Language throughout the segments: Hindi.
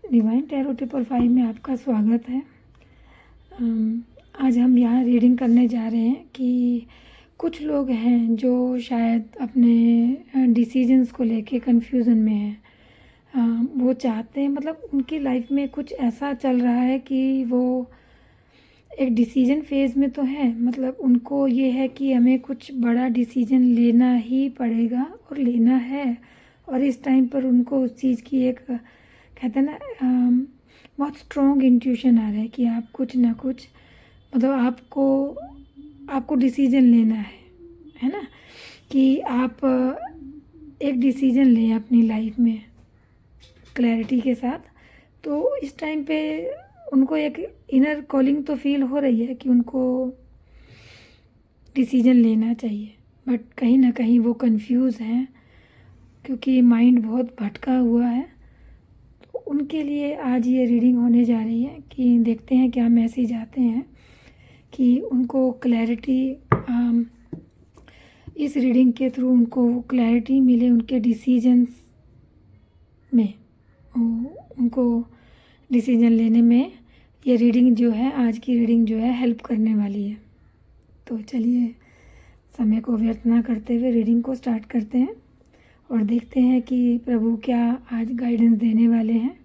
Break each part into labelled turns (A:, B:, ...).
A: डिवाइन टैरो ट्रिपल 5 में आपका स्वागत है। आज हम यहाँ रीडिंग करने जा रहे हैं कि कुछ लोग हैं जो शायद अपने डिसीजंस को लेके कंफ्यूजन में हैं। वो चाहते हैं, मतलब उनकी लाइफ में कुछ ऐसा चल रहा है कि वो एक डिसीजन फेज़ में तो है, मतलब उनको ये है कि हमें कुछ बड़ा डिसीजन लेना ही पड़ेगा और लेना है। और इस टाइम पर उनको उस चीज़ की एक कहते हैं ना बहुत स्ट्रॉन्ग इंट्यूशन आ रहा है कि आप कुछ ना कुछ, मतलब आपको डिसीजन लेना है ना, कि आप एक डिसीजन लें अपनी लाइफ में क्लैरिटी के साथ। तो इस टाइम पे उनको एक इनर कॉलिंग तो फील हो रही है कि उनको डिसीजन लेना चाहिए, बट कहीं ना कहीं वो कंफ्यूज हैं क्योंकि माइंड बहुत भटका हुआ है। तो उनके लिए आज ये रीडिंग होने जा रही है कि देखते हैं क्या मैसेज आते हैं कि उनको क्लैरिटी, इस रीडिंग के थ्रू उनको क्लैरिटी मिले उनके डिसीजंस में, उनको डिसीजन लेने में ये रीडिंग जो है, आज की रीडिंग जो है हेल्प करने वाली है। तो चलिए समय को व्यर्थ ना करते हुए रीडिंग को स्टार्ट करते हैं और देखते हैं कि प्रभु क्या आज गाइडेंस देने वाले हैं।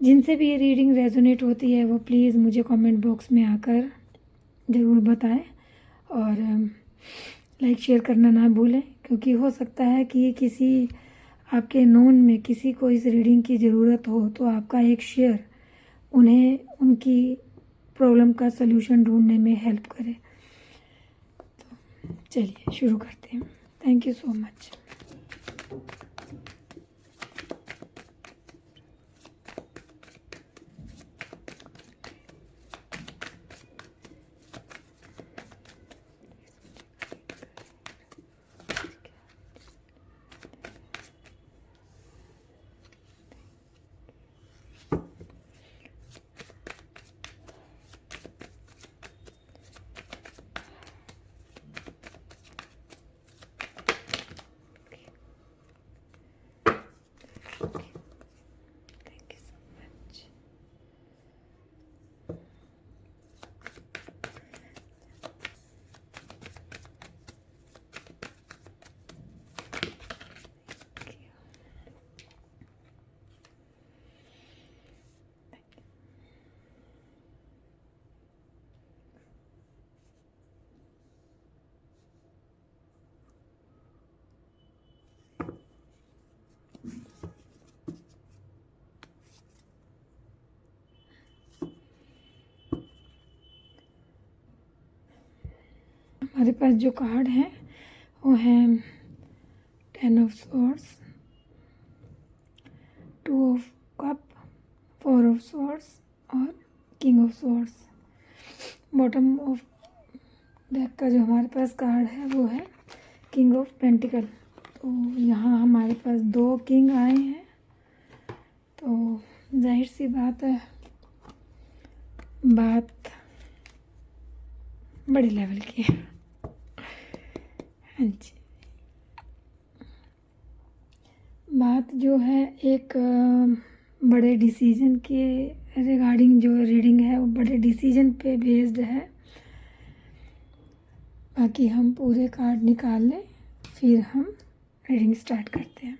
A: जिनसे भी ये रीडिंग रेजोनेट होती है वो प्लीज़ मुझे कमेंट बॉक्स में आकर ज़रूर बताएं और लाइक शेयर करना ना भूलें, क्योंकि हो सकता है कि किसी आपके नोन में किसी को इस रीडिंग की ज़रूरत हो, तो आपका एक शेयर उन्हें उनकी प्रॉब्लम का सलूशन ढूंढने में हेल्प करे। तो चलिए शुरू करते हैं। Thank you so much. हमारे पास जो कार्ड हैं वो हैं 10 of swords, 2 of cup, 4 of swords और king of swords. Bottom of deck का जो हमारे पास कार्ड है वो है किंग ऑफ पेंटिकल। तो यहाँ हमारे पास 2 किंग आए हैं, तो जाहिर सी बात है बात बड़े लेवल की है। हाँ जी, बात जो है एक बड़े डिसीजन के रिगार्डिंग जो रीडिंग है वो बड़े डिसीजन पे बेस्ड है। बाकी हम पूरे कार्ड निकाल लें फिर हम रीडिंग स्टार्ट करते हैं।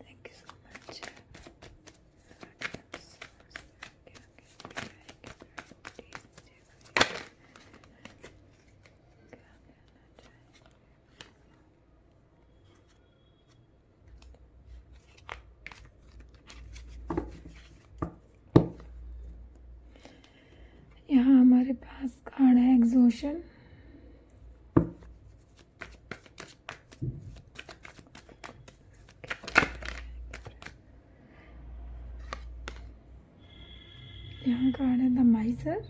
A: Thank you so much. यहाँ हमारे पास कार्ड है एग्जॉशन, यहाँ कार्ड है द माइजर,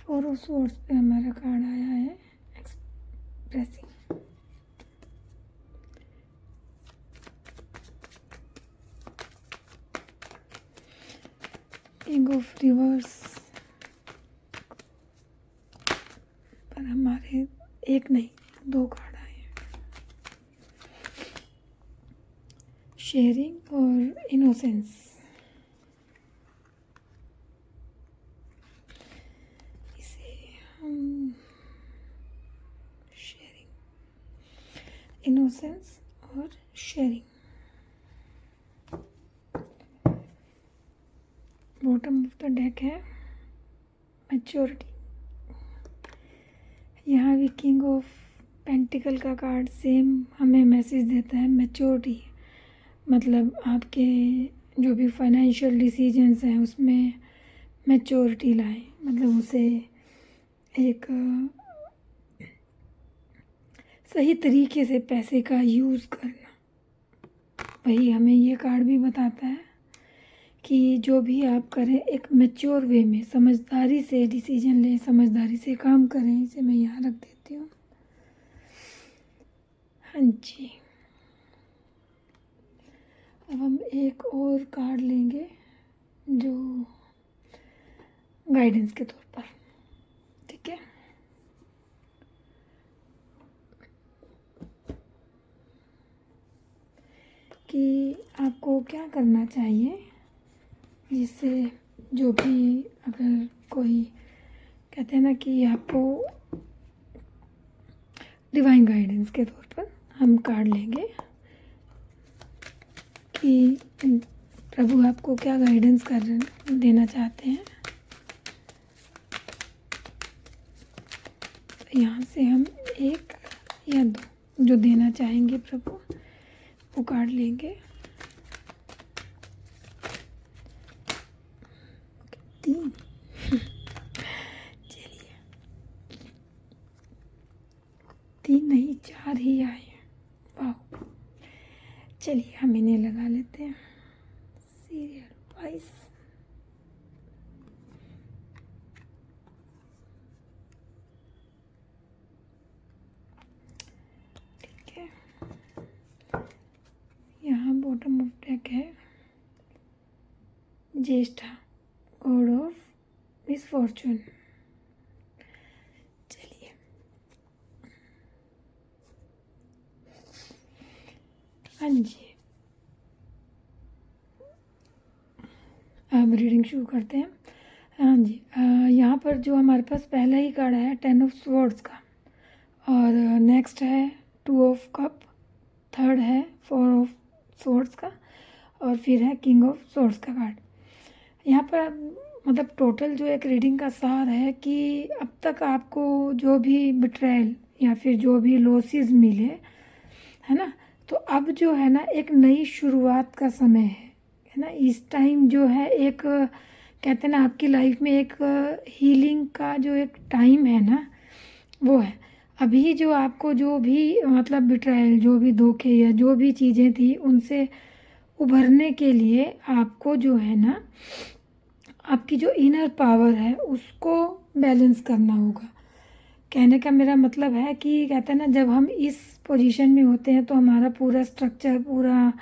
A: फोर ऑफ स्वॉर्ड्स पे हमारा कार्ड आया है एक्सप्रेसिंग। किंग ऑफ रिवर्स पर हमारे एक नहीं 2 कार्ड आए हैं, शेयरिंग और इनोसेंस। इसे हम शेयरिंग, इनोसेंस और sharing. Bottom of the deck है मैच्योरिटी। यहाँ भी किंग ऑफ पेंटिकल का कार्ड सेम हमें मैसेज देता है मैच्योरिटी, मतलब आपके जो भी फाइनेंशियल डिसीजंस हैं उसमें मैच्योरिटी लाएं, मतलब उसे एक सही तरीके से पैसे का यूज़ करना। वही हमें ये कार्ड भी बताता है कि जो भी आप करें एक मैच्योर वे में, समझदारी से डिसीजन लें, समझदारी से काम करें। इसे मैं यहाँ रख देती हूँ। हाँ जी, अब हम एक और कार्ड लेंगे जो गाइडेंस के तौर पर, ठीक है। कि आपको क्या करना चाहिए जिससे जो भी, अगर कोई कहते हैं ना कि आपको डिवाइन गाइडेंस के तौर पर हम कार्ड लेंगे कि प्रभु आपको क्या गाइडेंस देना चाहते हैं। तो यहाँ से हम 1 या 2 जो देना चाहेंगे प्रभु वो कार्ड लेंगे। 3 चलिए 3 नहीं 4 ही आए हैं। वाह, चलिए हम इन्हें लगा लेते हैं सीरियल वाइज। ठीक है, यहाँ बॉटम ऑफ डेक है ज्येष्ठा, गॉड ऑफ मिसफॉर्चून। चलिए हाँ जी, अब रीडिंग शुरू करते हैं। हाँ जी, यहाँ पर जो हमारे पास पहला ही कार्ड है 10 ऑफ स्वॉर्ड्स का, और नेक्स्ट है 2 ऑफ कप, थर्ड है 4 ऑफ स्वॉर्ड्स का, और फिर है किंग ऑफ स्वॉर्ड्स का कार्ड। यहाँ पर मतलब टोटल जो एक रीडिंग का सार है कि अब तक आपको जो भी बिट्रेयल या फिर जो भी लॉसेस मिले, है ना, तो अब जो है ना एक नई शुरुआत का समय है ना। इस टाइम जो है एक कहते हैं ना आपकी लाइफ में एक हीलिंग का जो एक टाइम है ना वो है। अभी जो आपको जो भी मतलब बिट्रायल, जो भी धोखे या जो भी चीज़ें थी उनसे उभरने के लिए आपको जो है ना आपकी जो इनर पावर है उसको बैलेंस करना होगा। कहने का मेरा मतलब है कि कहते हैं ना जब हम इस पोजीशन में होते हैं तो हमारा पूरा स्ट्रक्चर, पूरा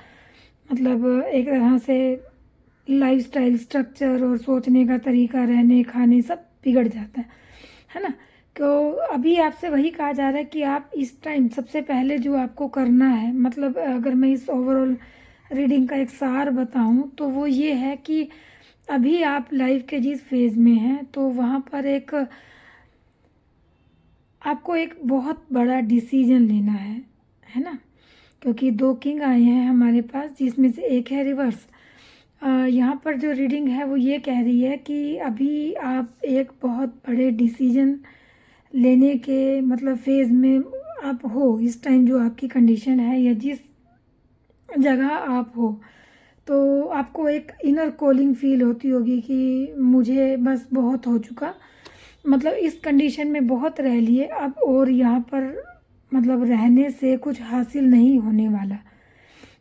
A: मतलब एक तरह से लाइफस्टाइल स्ट्रक्चर और सोचने का तरीका, रहने खाने सब बिगड़ जाता है ना। तो अभी आपसे वही कहा जा रहा है कि आप इस टाइम सबसे पहले जो आपको करना है, मतलब अगर मैं इस ओवरऑल रीडिंग का एक सार बताऊं तो वो ये है कि अभी आप लाइफ के जिस फेज़ में हैं तो वहाँ पर एक आपको एक बहुत बड़ा डिसीजन लेना है ना, क्योंकि 2 किंग आए हैं हमारे पास जिसमें से एक है रिवर्स। यहाँ पर जो रीडिंग है वो ये कह रही है कि अभी आप एक बहुत बड़े डिसीजन लेने के मतलब फेज़ में आप हो इस टाइम, जो आपकी कंडीशन है या जिस जगह आप हो, तो आपको एक इनर कॉलिंग फील होती होगी कि मुझे बस बहुत हो चुका, मतलब इस कंडीशन में बहुत रह लिए अब, और यहाँ पर मतलब रहने से कुछ हासिल नहीं होने वाला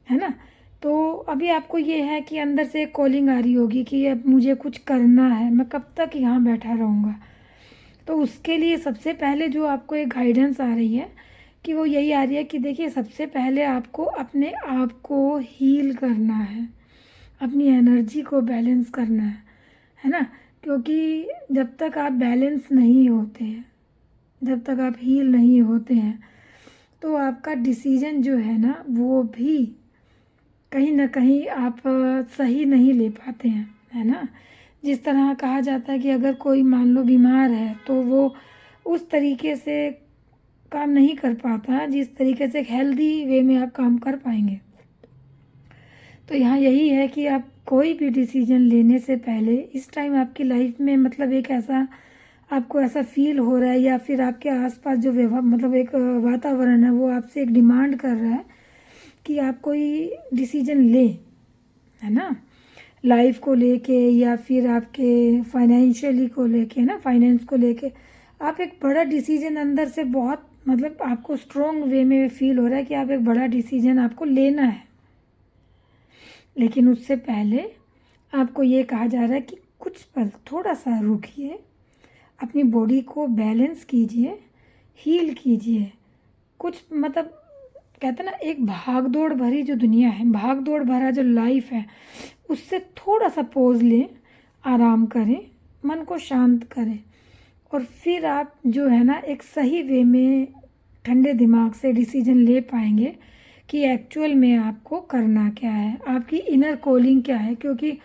A: है ना। तो अभी आपको ये है कि अंदर से एक कॉलिंग आ रही होगी कि अब मुझे कुछ करना है, मैं कब तक यहाँ बैठा रहूँगा। तो उसके लिए सबसे पहले जो आपको एक गाइडेंस आ रही है कि वो यही आ रही है कि देखिए सबसे पहले आपको अपने आप को हील करना है, अपनी एनर्जी को बैलेंस करना है ना। क्योंकि जब तक आप बैलेंस नहीं होते हैं, जब तक आप हील नहीं होते हैं, तो आपका डिसीजन जो है ना वो भी कहीं ना कहीं आप सही नहीं ले पाते हैं, है ना। जिस तरह कहा जाता है कि अगर कोई मान लो बीमार है तो वो उस तरीके से काम नहीं कर पाता जिस तरीके से एक हेल्दी वे में आप काम कर पाएंगे। तो यहाँ यही है कि आप कोई भी डिसीजन लेने से पहले इस टाइम आपकी लाइफ में मतलब एक ऐसा आपको ऐसा फील हो रहा है या फिर आपके आसपास जो व्यवहार मतलब एक वातावरण है वो आपसे एक डिमांड कर रहा है कि आप कोई डिसीजन ले, है ना। लाइफ को लेके या फिर आपके फाइनेंशियली को लेके ना, फाइनेंस को लेके आप एक बड़ा डिसीजन अंदर से बहुत मतलब आपको स्ट्रॉन्ग वे में फील हो रहा है कि आप एक बड़ा डिसीजन आपको लेना है। लेकिन उससे पहले आपको ये कहा जा रहा है कि कुछ पल थोड़ा सा रुकिए, अपनी बॉडी को बैलेंस कीजिए, हील कीजिए। कुछ मतलब कहते हैं ना, एक भाग दौड़ भरी जो दुनिया है, भाग दौड़ भरा जो लाइफ है, उससे थोड़ा सा पॉज लें, आराम करें, मन को शांत करें और फिर आप जो है ना एक सही वे में ठंडे दिमाग से डिसीजन ले पाएंगे कि एक्चुअल में आपको करना क्या है, आपकी इनर कॉलिंग क्या है। क्योंकि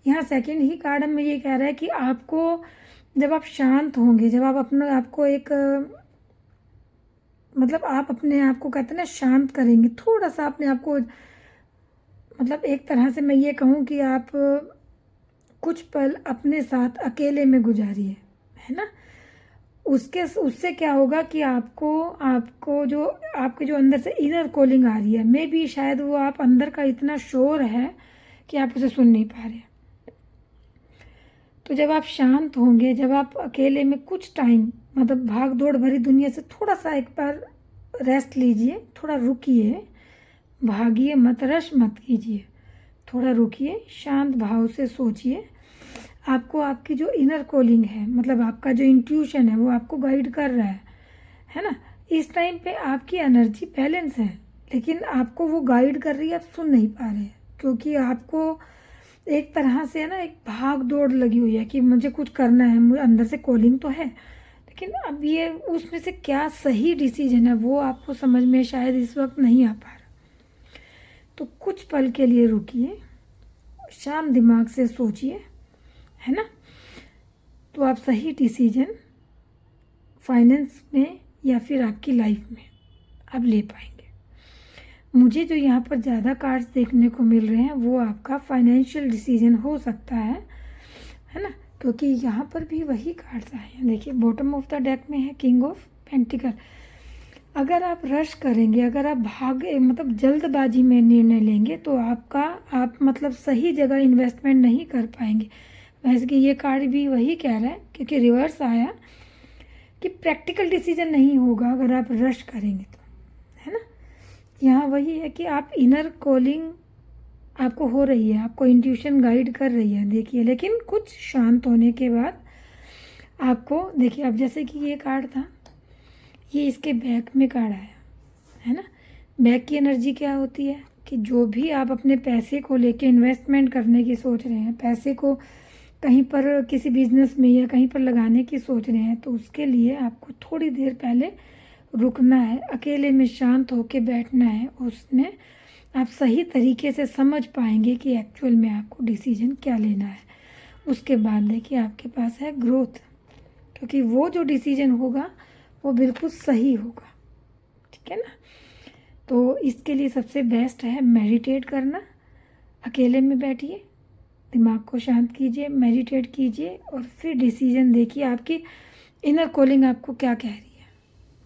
A: यहाँ सेकंड ही कार्ड में ये कह रहा है कि आपको जब आप शांत होंगे, जब आप अपने आप को एक मतलब आप अपने आप को कहते हैं ना शांत करेंगे, थोड़ा सा अपने आप को मतलब एक तरह से मैं ये कहूँ कि आप कुछ पल अपने साथ अकेले में गुजारिए, है ना। उससे क्या होगा कि आपको जो आपके जो अंदर से इनर कॉलिंग आ रही है, मे बी शायद वो आप अंदर का इतना शोर है कि आप उसे सुन नहीं पा रहे। तो जब आप शांत होंगे, जब आप अकेले में कुछ टाइम मतलब भाग दौड़ भरी दुनिया से थोड़ा सा एक बार रेस्ट लीजिए, थोड़ा रुकिए, भागिए मत, रश मत कीजिए, थोड़ा रुकिए, शांत भाव से सोचिए। आपको आपकी जो इनर कॉलिंग है मतलब आपका जो इंट्यूशन है वो आपको गाइड कर रहा है ना। इस टाइम पे आपकी एनर्जी बैलेंस है लेकिन आपको वो गाइड कर रही है, आप सुन नहीं पा रहे हैं क्योंकि आपको एक तरह से है ना एक भाग दौड़ लगी हुई है कि मुझे कुछ करना है, मुझे अंदर से कॉलिंग तो है लेकिन अब ये उसमें से क्या सही डिसीजन है वो आपको समझ में शायद इस वक्त नहीं आ पा रहा। तो कुछ पल के लिए रुकिए, शांत दिमाग से सोचिए, है ना। तो आप सही डिसीजन फाइनेंस में या फिर आपकी लाइफ में आप ले पाएंगे। मुझे जो यहाँ पर ज़्यादा कार्ड्स देखने को मिल रहे हैं वो आपका फाइनेंशियल डिसीजन हो सकता है ना। क्योंकि यहाँ पर भी वही कार्ड्स आए हैं। देखिए बॉटम ऑफ द डेक में है किंग ऑफ पेंटिकल। अगर आप रश करेंगे, अगर आप मतलब जल्दबाजी में निर्णय लेंगे तो आप मतलब सही जगह इन्वेस्टमेंट नहीं कर पाएंगे। वैसे कि ये कार्ड भी वही कह रहा है क्योंकि रिवर्स आया कि प्रैक्टिकल डिसीजन नहीं होगा अगर आप रश करेंगे तो, है ना। यहाँ वही है कि आप इनर कॉलिंग आपको हो रही है, आपको इंट्यूशन गाइड कर रही है, देखिए। लेकिन कुछ शांत होने के बाद आपको देखिए, अब जैसे कि ये कार्ड था, ये इसके बैक में कार्ड आया, है ना। बैक की एनर्जी क्या होती है कि जो भी आप अपने पैसे को लेके इन्वेस्टमेंट करने की सोच रहे हैं, पैसे को कहीं पर किसी बिजनेस में या कहीं पर लगाने की सोच रहे हैं, तो उसके लिए आपको थोड़ी देर पहले रुकना है, अकेले में शांत होके बैठना है। उसमें आप सही तरीके से समझ पाएंगे कि एक्चुअल में आपको डिसीजन क्या लेना है। उसके बाद देखिए आपके पास है ग्रोथ, क्योंकि वो जो डिसीजन होगा वो बिल्कुल सही होगा, ठीक है ना। तो इसके लिए सबसे बेस्ट है मेडिटेट करना। अकेले में बैठिए, दिमाग को शांत कीजिए, मेडिटेट कीजिए और फिर डिसीजन देखिए आपकी इनर कॉलिंग आपको क्या कह रही है,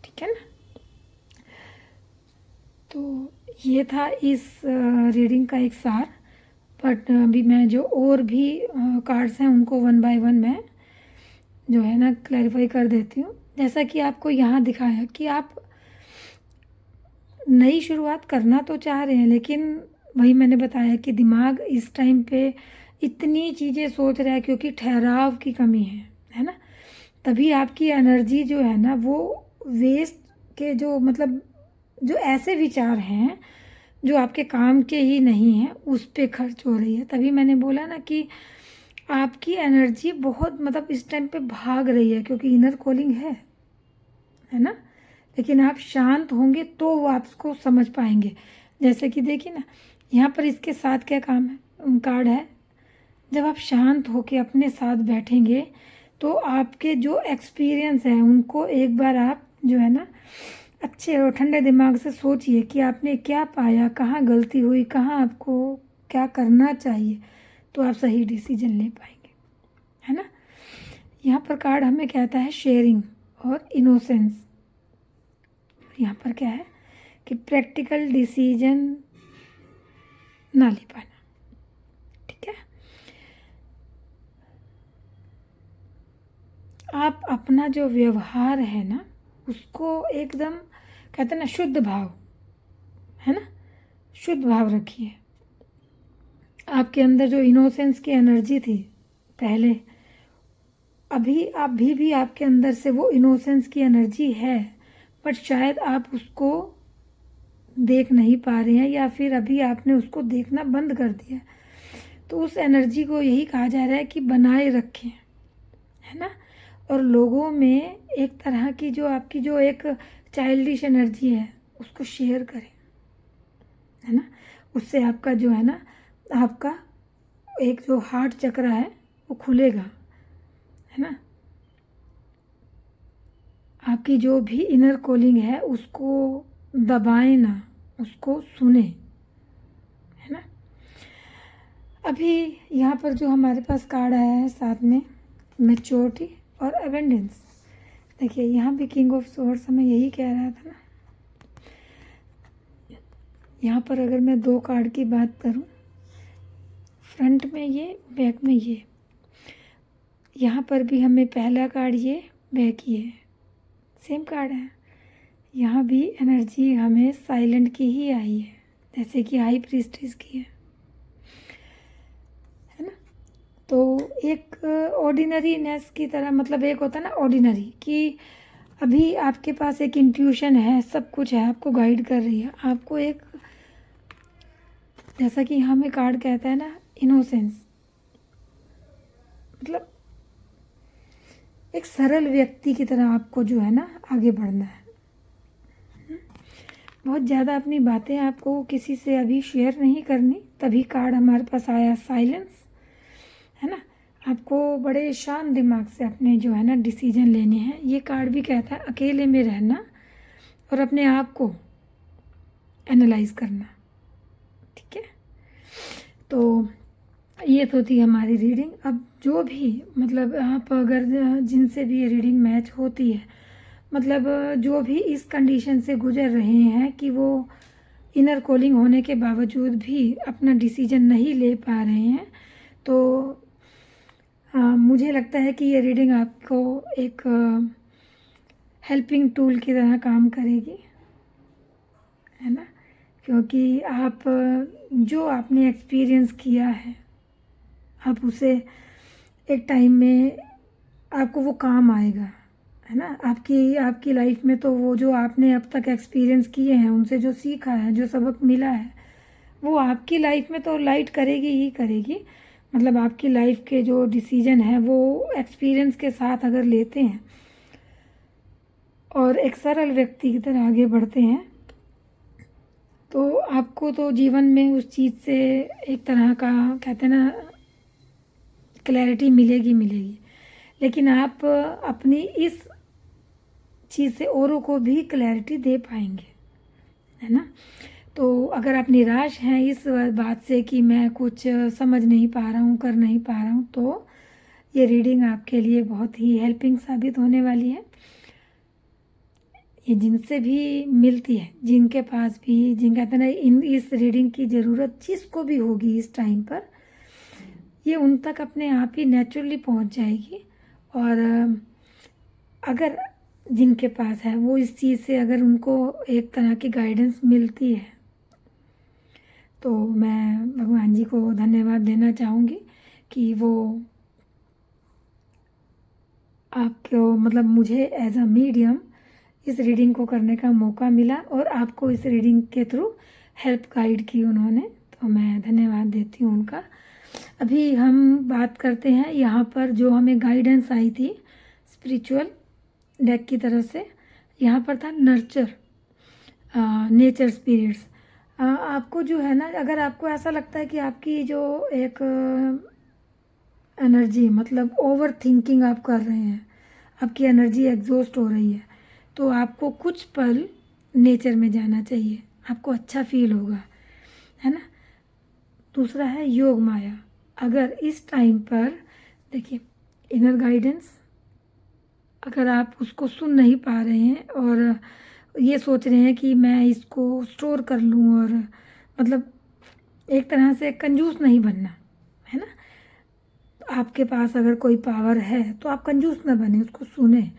A: ठीक है ना। तो ये था इस रीडिंग का एक सार। बट अभी मैं जो और भी कार्ड्स हैं उनको वन बाय वन मैं जो है ना क्लैरिफाई कर देती हूँ। जैसा कि आपको यहाँ दिखाया कि आप नई शुरुआत करना तो चाह रहे हैं लेकिन वही मैंने बताया कि दिमाग इस टाइम पे इतनी चीज़ें सोच रहा है क्योंकि ठहराव की कमी है ना। तभी आपकी एनर्जी जो है ना वो वेस्ट के जो मतलब जो ऐसे विचार हैं जो आपके काम के ही नहीं हैं उस पे खर्च हो रही है। तभी मैंने बोला ना कि आपकी एनर्जी बहुत मतलब इस टाइम पे भाग रही है, क्योंकि इनर कॉलिंग है ना। लेकिन आप शांत होंगे तो वो आपको समझ पाएंगे। जैसे कि देखिए ना, यहाँ पर इसके साथ क्या काम है, कार्ड है। जब आप शांत होके अपने साथ बैठेंगे तो आपके जो एक्सपीरियंस है उनको एक बार आप जो है ना अच्छे और ठंडे दिमाग से सोचिए कि आपने क्या पाया, कहाँ गलती हुई, कहाँ आपको क्या करना चाहिए, तो आप सही डिसीजन ले पाएंगे, है ना। यहाँ पर कार्ड हमें कहता है शेयरिंग और इनोसेंस। यहाँ पर क्या है कि प्रैक्टिकल डिसीजन ना ले पाना, ठीक है। आप अपना जो व्यवहार है ना उसको एकदम कहते हैं ना शुद्ध भाव, है ना, शुद्ध भाव रखिए। आपके अंदर जो इनोसेंस की एनर्जी थी पहले, अभी भी आपके अंदर से वो इनोसेंस की एनर्जी है, बट शायद आप उसको देख नहीं पा रहे हैं या फिर अभी आपने उसको देखना बंद कर दिया है। तो उस एनर्जी को यही कहा जा रहा है कि बनाए रखें, है ना। और लोगों में एक तरह की जो आपकी जो एक चाइल्डिश एनर्जी है उसको शेयर करें, है ना। उससे आपका जो है ना, आपका एक जो हार्ट चक्र है वो खुलेगा, है ना। आपकी जो भी इनर कॉलिंग है उसको दबाएं ना, उसको सुने, है ना। अभी यहाँ पर जो हमारे पास कार्ड आया है साथ में मैच्योरिटी और अबेंडेंस। देखिए यहाँ भी किंग ऑफ सोर्ड्स हमें यही कह रहा था ना। यहाँ पर अगर मैं 2 कार्ड की बात करूँ, फ्रंट में ये, बैक में ये, यहाँ पर भी हमें पहला कार्ड ये, बैक ये, सेम कार्ड है। यहाँ भी एनर्जी हमें साइलेंट की ही आई है, जैसे कि हाई प्रीस्टेस की है ना। तो एक ऑर्डिनरीनेस की तरह, मतलब एक होता है ना ऑर्डिनरी, कि अभी आपके पास एक इंट्यूशन है, सब कुछ है, आपको गाइड कर रही है, आपको एक, जैसा कि हमें कार्ड कहता है ना इनोसेंस, मतलब एक सरल व्यक्ति की तरह आपको जो है ना आगे बढ़ना है। बहुत ज़्यादा अपनी बातें आपको किसी से अभी शेयर नहीं करनी, तभी कार्ड हमारे पास आया साइलेंस, है ना। आपको बड़े शांत दिमाग से अपने जो है ना डिसीजन लेने हैं। ये कार्ड भी कहता है अकेले में रहना और अपने आप को एनालाइज करना, ठीक है। तो ये तो थी हमारी रीडिंग। अब जो भी मतलब आप अगर जिनसे भी ये रीडिंग मैच होती है, मतलब जो भी इस कंडीशन से गुजर रहे हैं कि वो इनर कॉलिंग होने के बावजूद भी अपना डिसीजन नहीं ले पा रहे हैं, तो मुझे लगता है कि ये रीडिंग आपको एक हेल्पिंग टूल की तरह काम करेगी, है ना। क्योंकि आप जो आपने एक्सपीरियंस किया है, आप उसे एक टाइम में आपको वो काम आएगा, है ना। आपकी लाइफ में तो वो जो आपने अब तक एक्सपीरियंस किए हैं, उनसे जो सीखा है, जो सबक मिला है, वो आपकी लाइफ में तो लाइट करेगी ही करेगी। मतलब आपकी लाइफ के जो डिसीजन है वो एक्सपीरियंस के साथ अगर लेते हैं और एक सरल व्यक्ति की तरह आगे बढ़ते हैं, तो आपको तो जीवन में उस चीज़ से एक तरह का कहते हैं ना क्लैरिटी मिलेगी। लेकिन आप अपनी इस चीज़ से औरों को भी क्लैरिटी दे पाएंगे, है ना। तो अगर आप निराश हैं इस बात से कि मैं कुछ समझ नहीं पा रहा हूँ, कर नहीं पा रहा हूँ, तो ये रीडिंग आपके लिए बहुत ही हेल्पिंग साबित होने वाली है। ये जिनसे भी मिलती है, जिनके पास भी, जिन कहते हैं ना इस रीडिंग की ज़रूरत जिसको भी होगी इस टाइम पर, ये उन तक अपने आप ही नेचुरली पहुंच जाएगी। और अगर जिनके पास है वो इस चीज़ से अगर उनको एक तरह की गाइडेंस मिलती है, तो मैं भगवान जी को धन्यवाद देना चाहूँगी कि वो आपको मतलब मुझे एज अ मीडियम इस रीडिंग को करने का मौका मिला और आपको इस रीडिंग के थ्रू हेल्प गाइड की उन्होंने, तो मैं धन्यवाद देती हूँ उनका। अभी हम बात करते हैं यहाँ पर जो हमें गाइडेंस आई थी स्पिरिचुअल डेक की तरफ से। यहाँ पर था नर्चर, नेचर स्पिरिट्स। आपको जो है ना, अगर आपको ऐसा लगता है कि आपकी जो एक एनर्जी मतलब ओवर थिंकिंग आप कर रहे हैं, आपकी एनर्जी एग्जॉस्ट हो रही है, तो आपको कुछ पल नेचर में जाना चाहिए, आपको अच्छा फील होगा, है ना। दूसरा है योग माया। अगर इस टाइम पर देखिए इनर गाइडेंस, अगर आप उसको सुन नहीं पा रहे हैं और ये सोच रहे हैं कि मैं इसको स्टोर कर लूँ, और मतलब एक तरह से कंजूस नहीं बनना, है ना। आपके पास अगर कोई पावर है तो आप कंजूस ना बने, उसको सुने।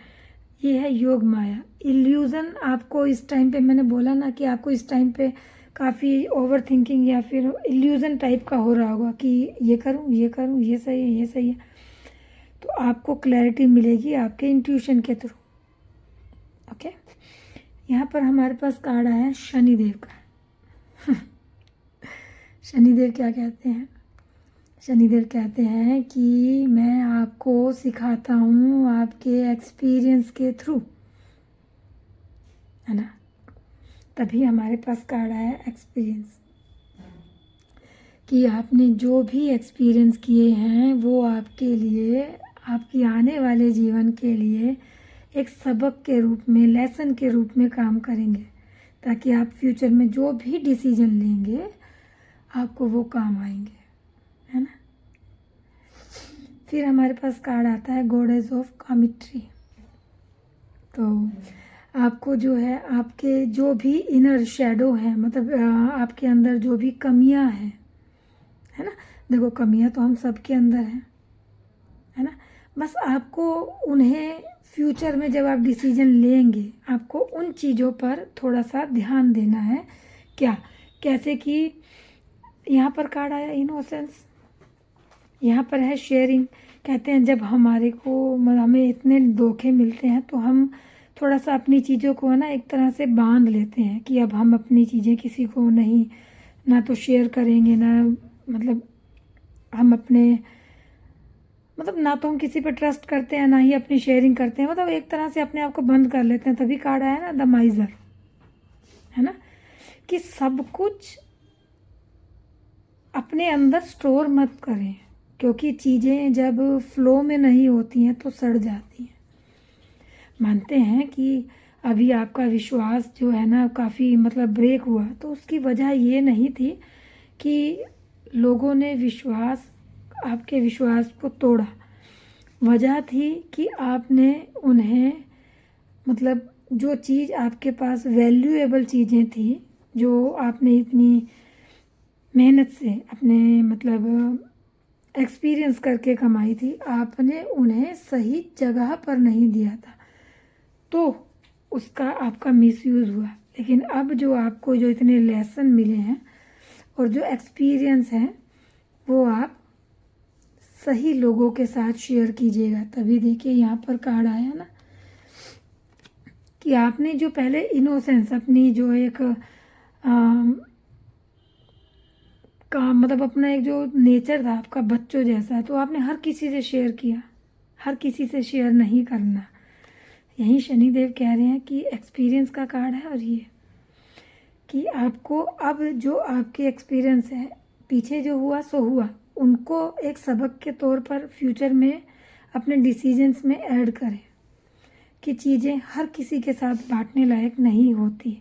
A: ये है योग माया। इल्यूज़न आपको इस टाइम पे, मैंने बोला ना कि आपको इस टाइम पे काफ़ी ओवर थिंकिंग या फिर इल्यूज़न टाइप का हो रहा होगा कि ये करूँ ये करूँ, ये सही है ये सही है। तो आपको क्लैरिटी मिलेगी आपके इंट्यूशन के थ्रू। ओके, यहाँ पर हमारे पास कार्ड आया है शनिदेव का। शनिदेव क्या कहते हैं? शनिदेव कहते हैं कि मैं आपको सिखाता हूँ आपके एक्सपीरियंस के थ्रू, है ना। तभी हमारे पास कार्ड आया एक्सपीरियंस, कि आपने जो भी एक्सपीरियंस किए हैं वो आपके लिए, आपकी आने वाले जीवन के लिए एक सबक के रूप में, लेसन के रूप में काम करेंगे, ताकि आप फ्यूचर में जो भी डिसीजन लेंगे आपको वो काम आएंगे, है ना। फिर हमारे पास कार्ड आता है गॉडेस ऑफ कामिट्री। तो आपको जो है आपके जो भी इनर शेडो है, मतलब आपके अंदर जो भी कमियां हैं, है ना। देखो कमियां तो हम सबके अंदर हैं, है ना। बस आपको उन्हें फ्यूचर में जब आप डिसीजन लेंगे, आपको उन चीज़ों पर थोड़ा सा ध्यान देना है। क्या, कैसे कि यहाँ पर कार्ड आया इनोसेंस, यहाँ पर है शेयरिंग। कहते हैं जब हमारे को, हमें इतने धोखे मिलते हैं तो हम थोड़ा सा अपनी चीज़ों को ना एक तरह से बांध लेते हैं कि अब हम अपनी चीज़ें किसी को नहीं, ना तो शेयर करेंगे, ना मतलब हम अपने, मतलब ना तो हम किसी पे ट्रस्ट करते हैं, ना ही अपनी शेयरिंग करते हैं, मतलब एक तरह से अपने आप को बंद कर लेते हैं। तभी कार्ड आया ना द माइजर, है ना, कि सब कुछ अपने अंदर स्टोर मत करें, क्योंकि चीज़ें जब फ्लो में नहीं होती हैं तो सड़ जाती हैं। मानते हैं कि अभी आपका विश्वास जो है ना काफ़ी मतलब ब्रेक हुआ, तो उसकी वजह ये नहीं थी कि लोगों ने विश्वास, आपके विश्वास को तोड़ा। वजह थी कि आपने उन्हें, मतलब जो चीज़ आपके पास वैल्यूएबल चीज़ें थी, जो आपने इतनी मेहनत से अपने मतलब एक्सपीरियंस करके कमाई थी, आपने उन्हें सही जगह पर नहीं दिया था, तो उसका आपका मिसयूज़ हुआ। लेकिन अब जो आपको जो इतने लेसन मिले हैं और जो एक्सपीरियंस हैं, वो आप सही लोगों के साथ शेयर कीजिएगा। तभी देखिए यहाँ पर कार्ड आया ना कि आपने जो पहले इनोसेंस, अपनी जो एक का मतलब अपना एक जो नेचर था आपका बच्चों जैसा, तो आपने हर किसी से शेयर किया, हर किसी से शेयर नहीं करना। यही शनिदेव कह रहे हैं कि एक्सपीरियंस का कार्ड है, और ये कि आपको अब जो आपके एक्सपीरियंस है, पीछे जो हुआ सो हुआ, उनको एक सबक के तौर पर फ्यूचर में अपने डिसीजंस में ऐड करें, कि चीज़ें हर किसी के साथ बांटने लायक नहीं होती।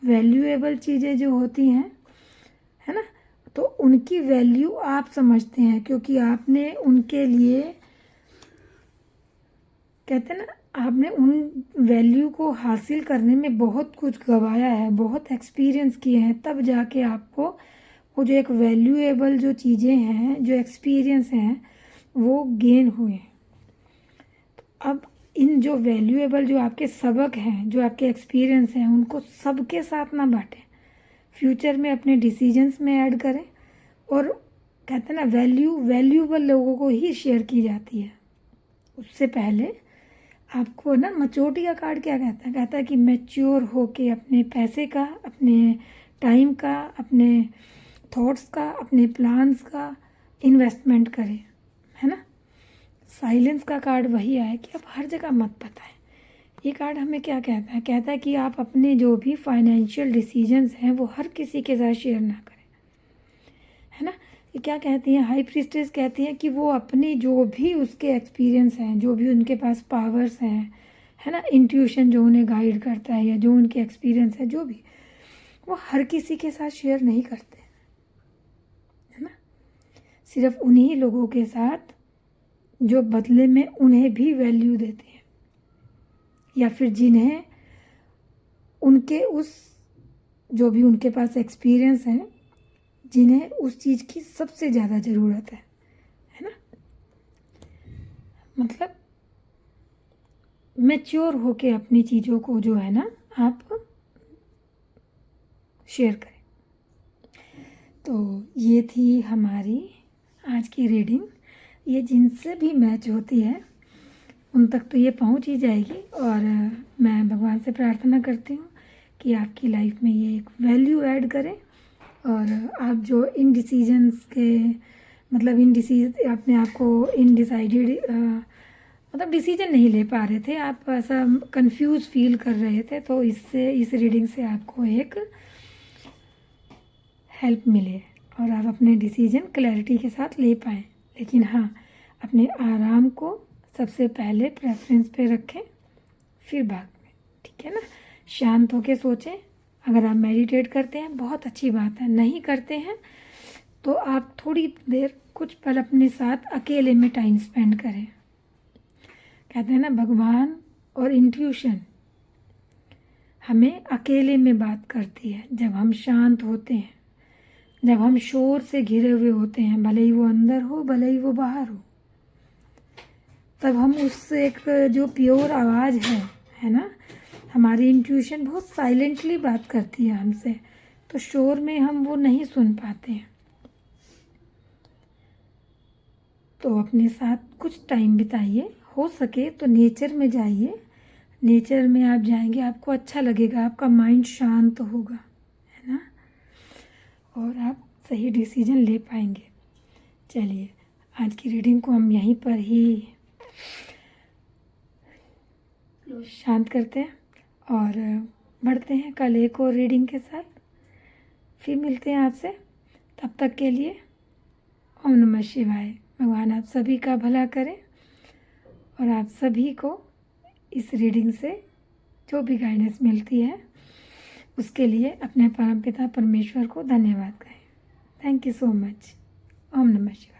A: वैल्यूएबल चीज़ें जो होती हैं, है ना, तो उनकी वैल्यू आप समझते हैं, क्योंकि आपने उनके लिए, कहते हैं ना, आपने उन वैल्यू को हासिल करने में बहुत कुछ गवाया है, बहुत एक्सपीरियंस किए हैं, तब जाके आपको वो जो एक वैल्यूएबल जो चीज़ें हैं, जो एक्सपीरियंस हैं, वो गेन हुए हैं। तो अब इन जो वैल्यूएबल जो आपके सबक हैं, जो आपके एक्सपीरियंस हैं, उनको सबके साथ ना बांटें, फ्यूचर में अपने डिसीजंस में ऐड करें। और कहते हैं ना, वैल्यूएबल लोगों को ही शेयर की जाती है। उससे पहले आपको ना, मैच्योरिटी का कार्ड क्या कहता है? कहता है कि मैच्योर होके अपने पैसे का, अपने टाइम का, अपने थॉट्स का, अपने प्लान्स का इन्वेस्टमेंट करें, है ना। साइलेंस का कार्ड वही है कि आप हर जगह मत बताएं। ये कार्ड हमें क्या कहता है? कहता है कि आप अपने जो भी फाइनेंशियल डिसीजंस हैं वो हर किसी के साथ शेयर ना करें, है ना। ये क्या कहती हैं? हाई प्रीस्टेस कहती हैं कि वो अपनी जो भी उसके एक्सपीरियंस हैं, जो भी उनके पास पावर्स हैं, है ना, इंट्यूशन जो उन्हें गाइड करता है या जो उनके एक्सपीरियंस है, जो भी, वो हर किसी के साथ शेयर नहीं करते, है ना। सिर्फ उन्हीं लोगों के साथ जो बदले में उन्हें भी वैल्यू देते हैं या फिर जिन्हें उनके उस जो भी उनके पास एक्सपीरियंस है, जिन्हें उस चीज़ की सबसे ज़्यादा ज़रूरत है ना। मतलब मैच्योर होके अपनी चीज़ों को जो है ना आप शेयर करें। तो ये थी हमारी आज की रीडिंग। ये जिनसे भी मैच होती है उन तक तो ये पहुंच ही जाएगी, और मैं भगवान से प्रार्थना करती हूँ कि आपकी लाइफ में ये एक वैल्यू ऐड करें, और आप जो इन डिसीजंस के मतलब अपने आप को इनडिसाइडेड मतलब डिसीजन नहीं ले पा रहे थे, आप ऐसा कंफ्यूज फील कर रहे थे, तो इससे इस रीडिंग से आपको एक हेल्प मिले और आप अपने डिसीजन क्लैरिटी के साथ ले पाएँ। लेकिन हाँ, अपने आराम को सबसे पहले प्रेफरेंस पे रखें, फिर बाद में, ठीक है ना। शांत होके सोचें। अगर आप मेडिटेट करते हैं बहुत अच्छी बात है, नहीं करते हैं तो आप थोड़ी देर कुछ पल अपने साथ अकेले में टाइम स्पेंड करें। कहते हैं ना, भगवान और इंट्यूशन हमें अकेले में बात करती है जब हम शांत होते हैं, जब हम शोर से घिरे हुए होते हैं, भले ही वो अंदर हो भले ही वो बाहर हो, तब हम उससे एक जो प्योर आवाज़ है ना, हमारी इंट्यूशन बहुत साइलेंटली बात करती है हमसे, तो शोर में हम वो नहीं सुन पाते हैं। तो अपने साथ कुछ टाइम बिताइए, हो सके तो नेचर में जाइए। नेचर में आप जाएंगे आपको अच्छा लगेगा, आपका माइंड शांत होगा, है ना, और आप सही डिसीजन ले पाएंगे। चलिए, आज की रीडिंग को हम यहीं पर ही शांत करते हैं और बढ़ते हैं कल एक और रीडिंग के साथ। फिर मिलते हैं आपसे, तब तक के लिए ओम नमः शिवाय। भगवान आप सभी का भला करें और आप सभी को इस रीडिंग से जो भी गाइडेंस मिलती है उसके लिए अपने परमपिता परमेश्वर को धन्यवाद करें। Thank you so much. ओम नमः शिवाय।